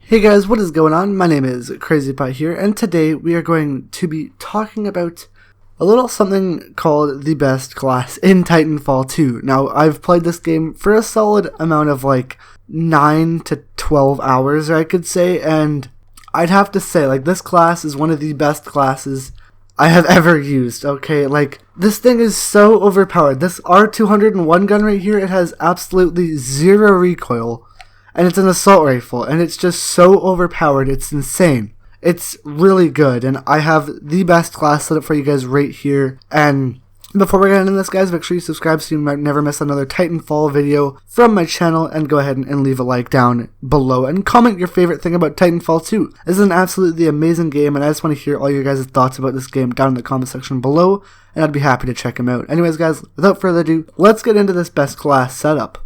Hey guys, what is going on? My name is CrazyPie here, and today we are going to be talking about a little something called the best class in Titanfall 2. Now, I've played this game for a solid amount of like 9 to 12 hours, I could say, and I'd have to say, like, this class is one of the best classes I have ever used, okay? Like, this thing is so overpowered. This R201 gun right here, it has absolutely zero recoil. And it's an assault rifle, and it's just so overpowered, it's insane. It's really good, and I have the best class set up for you guys right here. And before we get into this, guys, make sure you subscribe so you might never miss another Titanfall video from my channel, and go ahead and leave a like down below, and comment your favorite thing about Titanfall 2. This is an absolutely amazing game, and I just want to hear all your guys' thoughts about this game down in the comment section below, and I'd be happy to check them out. Anyways, guys, without further ado, let's get into this best class setup.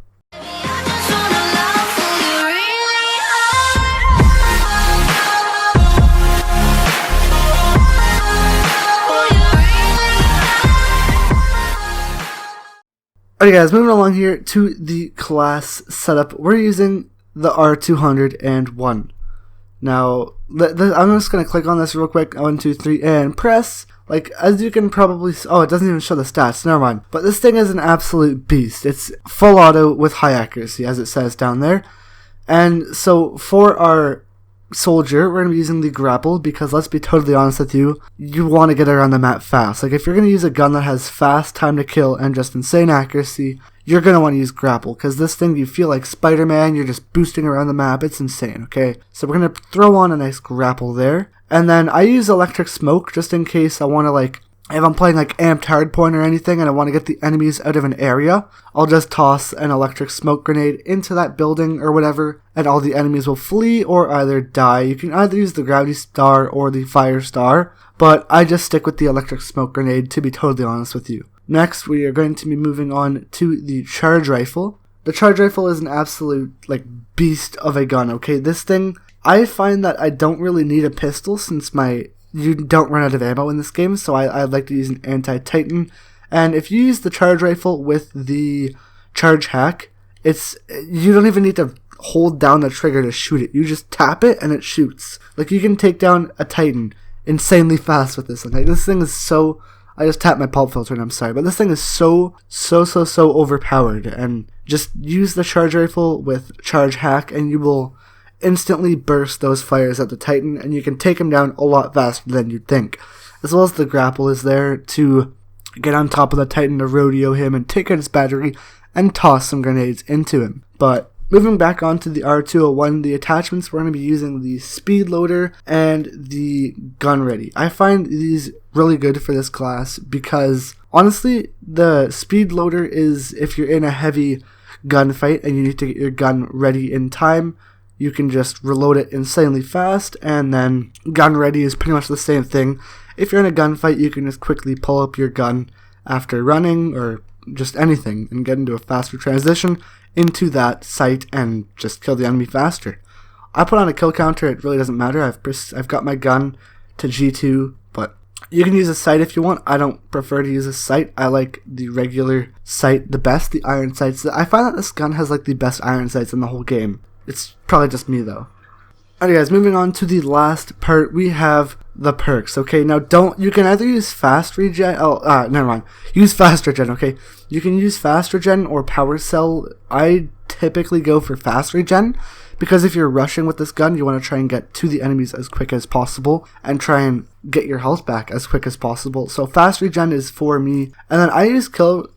Alright guys, moving along here to the class setup, we're using the R201. Now, I'm just going to click on this real quick, 1, 2, 3, and press. Like, as you can probably, oh, it doesn't even show the stats, never mind. But this thing is an absolute beast. It's full auto with high accuracy, as it says down there. And so, for our soldier, we're going to be using the grapple, because let's be totally honest with you, you want to get around the map fast. Like, if you're going to use a gun that has fast time to kill and just insane accuracy, you're going to want to use grapple, because this thing, you feel like Spider-Man, you're just boosting around the map, it's insane, okay? So we're going to throw on a nice grapple there, and then I use electric smoke, just in case I want to, like, if I'm playing like amped hardpoint or anything and I want to get the enemies out of an area, I'll just toss an electric smoke grenade into that building or whatever, and all the enemies will flee or either die. You can either use the gravity star or the fire star, but I just stick with the electric smoke grenade, to be totally honest with you. Next, we are going to be moving on to the charge rifle. The charge rifle is an absolute, like, beast of a gun, okay? This thing, I find that I don't really need a pistol since you don't run out of ammo in this game, so I like to use an anti-Titan. And if you use the charge rifle with the charge hack, you don't even need to hold down the trigger to shoot it. You just tap it and it shoots. Like, you can take down a Titan insanely fast with this thing. Like, this thing is so, I just tapped my pulp filter and I'm sorry, but this thing is so overpowered. And just use the charge rifle with charge hack and you will instantly burst those fires at the Titan, and you can take him down a lot faster than you'd think. As well as the grapple is there to get on top of the Titan to rodeo him and take out his battery and toss some grenades into him. But moving back onto the R201, the attachments, we're going to be using the speed loader and the gun ready. I find these really good for this class because honestly, the speed loader is if you're in a heavy gunfight and you need to get your gun ready in time, you can just reload it insanely fast, and then gun ready is pretty much the same thing. If you're in a gunfight, you can just quickly pull up your gun after running or just anything and get into a faster transition into that site and just kill the enemy faster. I put on a kill counter, it really doesn't matter. I've got my gun to G2, but you can use a sight if you want. I don't prefer to use a sight. I like the regular sight the best, the iron sights. I find that this gun has like the best iron sights in the whole game. It's probably just me though. Alright guys, moving on to the last part, we have the perks, okay? Now you can either use fast regen, never mind. Use fast regen, okay? You can use fast regen or power cell. I typically go for fast regen, because if you're rushing with this gun, you want to try and get to the enemies as quick as possible, and try and get your health back as quick as possible. So fast regen is for me, and then I use kill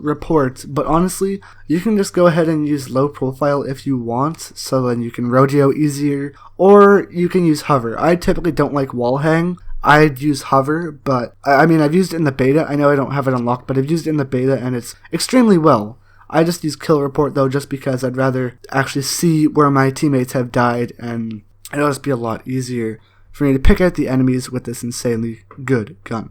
report, but honestly, you can just go ahead and use low profile if you want, so then you can rodeo easier, or you can use hover. I typically don't like wall hang. I'd use hover, but I mean, I've used it in the beta. I know I don't have it unlocked, but I've used it in the beta and it's extremely well. I just use kill report though, just because I'd rather actually see where my teammates have died, and it'll just be a lot easier for me to pick out the enemies with this insanely good gun.